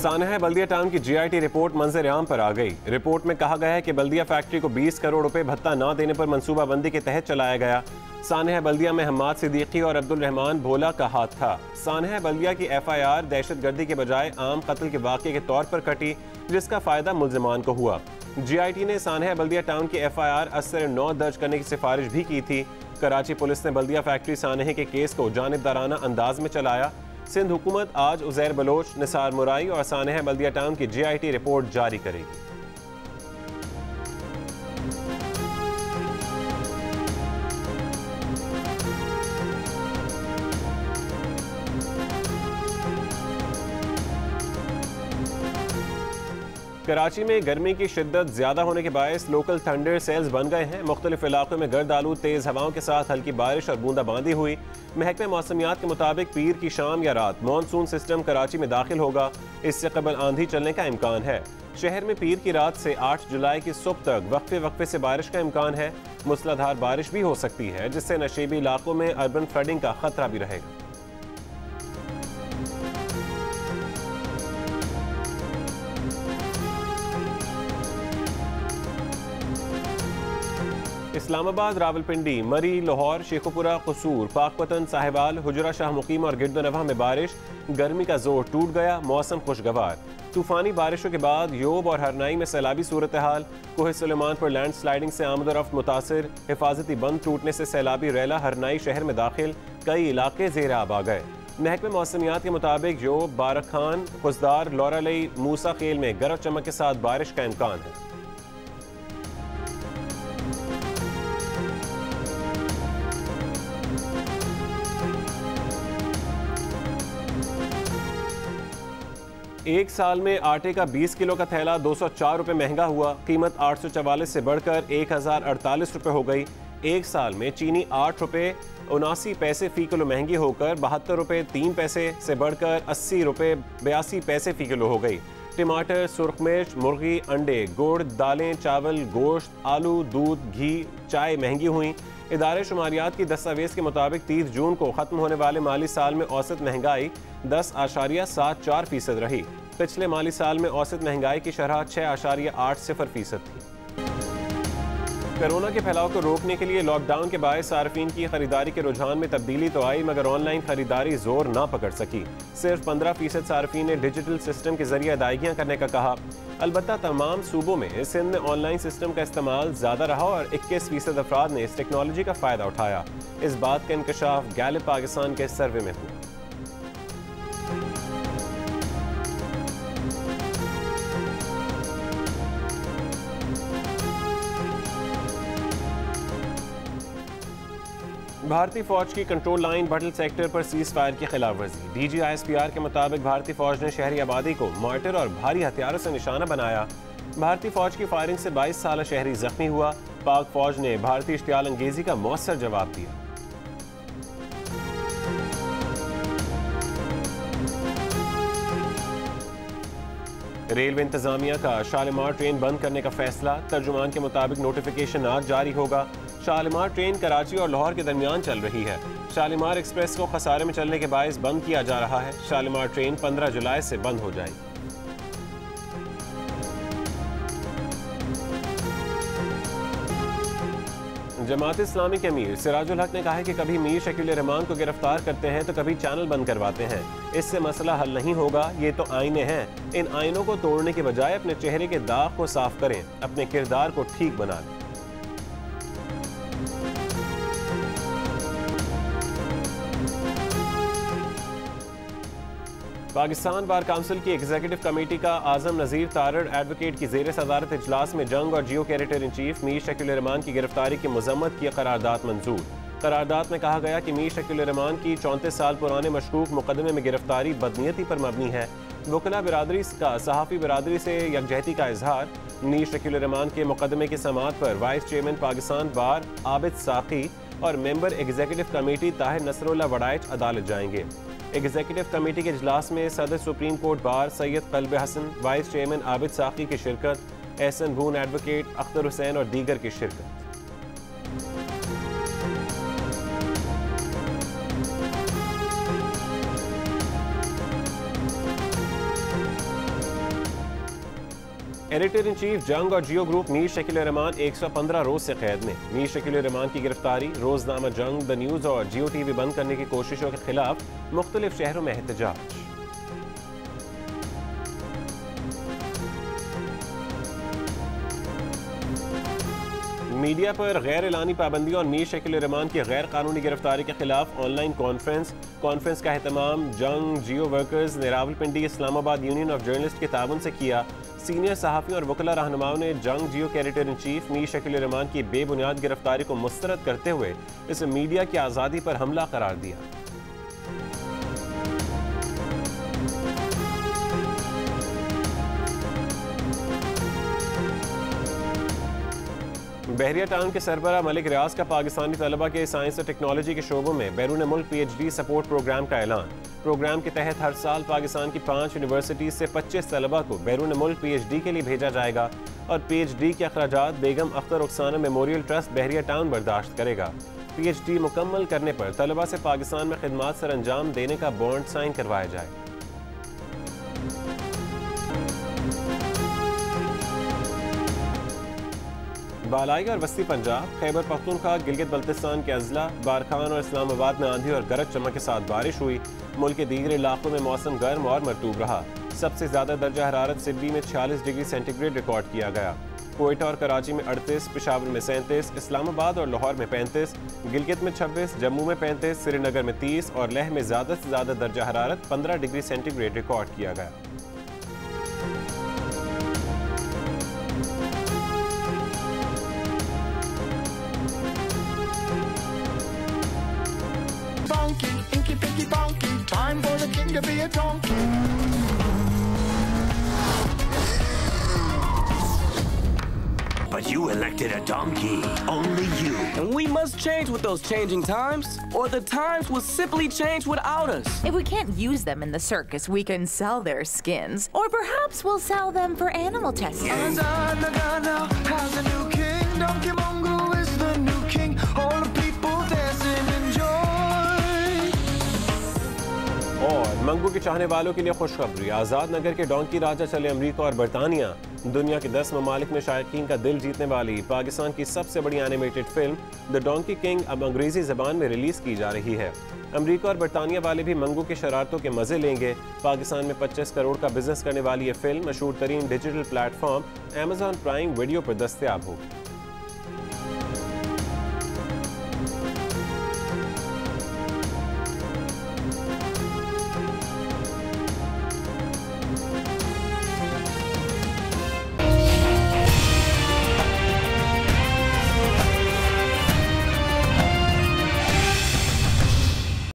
सानहा बल्दिया town की GIT report मंजर आम पर आ गई। रिपोर्ट में कहा गया है कि बल्दिया फैक्ट्री को 20 करोड़ रुपए भत्ता न देने पर मंसूबाबंदी के तहत चलाया गया। सानहा बल्दिया में हम्माद सिद्दीकी और अब्दुल रहमान भोला का हाथ था। सानहा बल्दिया की FIR दहशतगर्दी के बजाय आम कत्ल के वाक़े के तौर पर कटी, जिसका फायदा मुल्ज़िमान को हुआ। GIT ने सानहा बल्दिया टाउन की FIR असर 9 दर्ज करने की सिफारिश भी की थी। कराची पुलिस ने बल्दिया फैक्ट्री सानहे के केस को जानिबदाराना अंदाज में चलाया। सिंध हुकूमत आज उज़ैर बलोच, निसार मुराई और सानहा बल्दिया टाउन की GIT रिपोर्ट जारी करेगी। कराची में गर्मी की शिद्दत ज्यादा होने के बायस लोकल थंडर सेल्स बन गए हैं। मुख्तलिफ इलाकों में गर्द आलू तेज हवाओं के साथ हल्की बारिश और बूंदाबांदी हुई। महकमे मौसमियात के मुताबिक पीर की शाम या रात मानसून सिस्टम कराची में दाखिल होगा। इससे कबल आंधी चलने का इम्कान है। शहर में पीर की रात से 8 जुलाई की सुबह तक वक्फे वक्फे से बारिश का इम्कान है। मूसलाधार बारिश भी हो सकती है, जिससे नशेबी इलाकों में अर्बन फ्लडिंग का खतरा भी रहेगा। इस्लामाबाद, रावलपिंडी, मरी, लाहौर, शेखुपुरा, कसूर, पाकपतन, साहिवाल, हुजरा शाह मुकीम और गिरदनवा में बारिश। गर्मी का जोर टूट गया, मौसम खुशगवार। तूफानी बारिशों के बाद योब और हरनाई में सैलाबी सूरत हाल। कोहे सुलेमान पर लैंड स्लाइडिंग से आमदोरफ्त मुतासिर। हिफाजती बंद टूटने से सैलाबी रैला हरनाई शहर में दाखिल। कई इलाके ज़ेर आब आ गए। महकमे मौसमियात के मुताबिक योब, बारखान, खुजदार, लौरालई, मूसा खेल में गरज चमक के साथ बारिश का इम्कान है। एक साल में आटे का 20 किलो का थैला 204 रुपये महंगा हुआ। कीमत 844 से बढ़कर 1048 रुपये हो गई। एक साल में चीनी 8 रुपये 79 पैसे फ़ी किलो महंगी होकर 72 रुपये 3 पैसे से बढ़कर 80 रुपये 82 पैसे फ़ी किलो हो गई। टमाटर, सुर्ख मिर्च, मुर्गी, अंडे, गुड़, दालें, चावल, गोश्त, आलू, दूध, घी, चाय महंगी हुई। इदारे शुमारियात की दस्तावेज़ के मुताबिक 30 जून को ख़त्म होने वाले माली साल में औसत महंगाई 10.74% रही। पिछले माली साल में औसत महंगाई की शरह 6.80% थी। कोरोना के फैलाव को रोकने के लिए लॉकडाउन के बायस सार्फिन की खरीदारी के रुझान में तब्दीली तो आई, मगर ऑनलाइन खरीदारी जोर ना पकड़ सकी। सिर्फ 15% सार्फिन ने डिजिटल सिस्टम के जरिए अदायगियाँ करने का कहा। अलबत्ता तमाम सूबों में सिंध में ऑनलाइन सिस्टम का इस्तेमाल ज़्यादा रहा और 21% अफराद ने इस टेक्नोलॉजी का फ़ायदा उठाया। इस बात का इंकशाफ गैलिप पाकिस्तान के सर्वे में हुआ। भारतीय फौज की कंट्रोल लाइन बटल सेक्टर पर सीज फायर की खिलाफ वर्जी। DG ISPR के मुताबिक भारतीय फौज ने शहरी आबादी को मार्टर और भारी हथियारों से निशाना बनाया। भारतीय फौज की फायरिंग से 22 साल शहरी जख्मी हुआ। पाक फौज ने भारतीय इश्तियाल अंगेजी का मौसर जवाब दिया। रेलवे इंतजामिया का शालीमार ट्रेन बंद करने का फैसला। तर्जुमान के मुताबिक नोटिफिकेशन आज जारी होगा। शालीमार ट्रेन कराची और लाहौर के दरमियान चल रही है। शालीमार एक्सप्रेस को खसारे में चलने के बायस बंद किया जा रहा है। शालीमार ट्रेन 15 जुलाई से बंद हो जाएगी। जमात इस्लामी के अमीर सिराजुल हक ने कहा है कि कभी मीर शकील रहमान को गिरफ्तार करते हैं तो कभी चैनल बंद करवाते हैं। इससे मसला हल नहीं होगा। ये तो आईने हैं। इन आईनों को तोड़ने के बजाय अपने चेहरे के दाग को साफ करें, अपने किरदार को ठीक बना लें। पाकिस्तान बार काउंसिल की एग्जीक्यूटिव कमेटी का आजम नज़ीर तारड़ एडवोकेट की ज़ेर सदारत इजलास में जंग और जियो कैरेटर इन चीफ मीर शकील रहमान की गिरफ्तारी की मजम्मत की करारदाद मंजूर। करारदाद में कहा गया कि मीर शकील रहमान की 34 साल पुराने मशकूक मुकदमे में गिरफ्तारी बदनीयती पर मबनी है। वकला बिरादरी का सहाफ़ी बिरादरी से यकजहती का इजहार। मीर शकील रहमान के मुकदमे की समाअत पर vice chairman Pakistan bar Abid Saqi और member executive committee Tahir Nasrullah Waraich अदालत जाएंगे। एग्जीक्यूटिव कमेटी के इजलास में सदर supreme court bar Syed Kalb Hasan, vice chairman Abid Saqi की शिरकत, एहसन भून एडवोकेट अख्तर हुसैन और दीगर की शिरकत। एडिटर इन चीफ जंग और जियो ग्रुप मीर शकील रहमान 115 रोज से कैद में। मीर शकील रहमान की गिरफ्तारी, रोजनामा जंग, द न्यूज़ और जियो टीवी बंद करने की कोशिशों के खिलाफ मुख्तलिफ शहरों में एहतजाज। मीडिया पर गैर एलानी पाबंदियों और मीर शकील रहमान की गैर कानूनी गिरफ्तारी के खिलाफ ऑनलाइन कॉन्फ्रेंस का एहतमाम जंग, जियो वर्कर्स ने Rawalpindi Islamabad union of journalist के ताबन से किया। सीनियर सहाफ़ियों और वकला रहनुमाओं ने जंग, जियो के editor in chief Mir Shakeel Rahman की बेबुनियाद गिरफ्तारी को मुस्तरद करते हुए इसे मीडिया की आज़ादी पर हमला करार दिया। बहरिया टाउन के सरबरा मलिक रियाज का पाकिस्तानी तलबा के साइंस और टेक्नोलॉजी के शोबों में बैरून मुल्क PhD सपोर्ट प्रोग्राम का ऐलान। प्रोग्राम के तहत हर साल पाकिस्तान की 5 यूनिवर्सिटीज से 25 तलबा को बैरून मुल्क PhD के लिए भेजा जाएगा और PhD के अखराजात बेगम अख्तर रुखसाना मेमोरियल ट्रस्ट बहरिया टाउन बर्दाश्त करेगा। PhD मुकम्मल करने पर तलबा से पाकिस्तान में खिदमात सर अंजाम देने का बॉन्ड साइन करवाया जाए। बालाई और वस्ती पंजाब, खैबर पख्तूनख्वा, गिलगित बल्तिस्तान के अजला, बारखान और इस्लामाबाद में आंधी और गरज चमक के साथ बारिश हुई। मुल्क के दीगर इलाकों में मौसम गर्म और मरतूब रहा। सबसे ज़्यादा दर्जा हरारत सिडनी में 46 डिग्री सेंटीग्रेड रिकॉर्ड किया गया। कोयटा और कराची में 38, पेशावर में 37, इस्लामाबाद और लाहौर में 35, गिलगित में 26, जम्मू में 35, श्रीनगर में 30 और लेह में ज़्यादा से ज़्यादा दर्जा हरारत 15 डिग्री सेंटीग्रेड रिकॉर्ड किया गया। Time for the king to be a donkey. But you elected a donkey. Only you. And we must change with those changing times, or the times will simply change without us. If we can't use them in the circus, we can sell their skins. Or perhaps we'll sell them for animal testing. Has a new king. Donkey Mongo is the new king. All the people dancing in joy. और मंगू के चाहने वालों के लिए खुशखबरी, आज़ाद नगर के donkey राजा चले अमरीका और बरतानिया। दुनिया के 10 ममालिक में शायकीन का दिल जीतने वाली पाकिस्तान की सबसे बड़ी animated film the donkey king अब अंग्रेजी ज़बान में रिलीज़ की जा रही है। अमरीका और बरतानिया वाले भी मंगू के शरारतों के मज़े लेंगे। पाकिस्तान में 25 करोड़ का बिजनेस करने वाली ये फिल्म मशहूर तरीन digital platform Amazon prime video पर दस्तयाब होगी।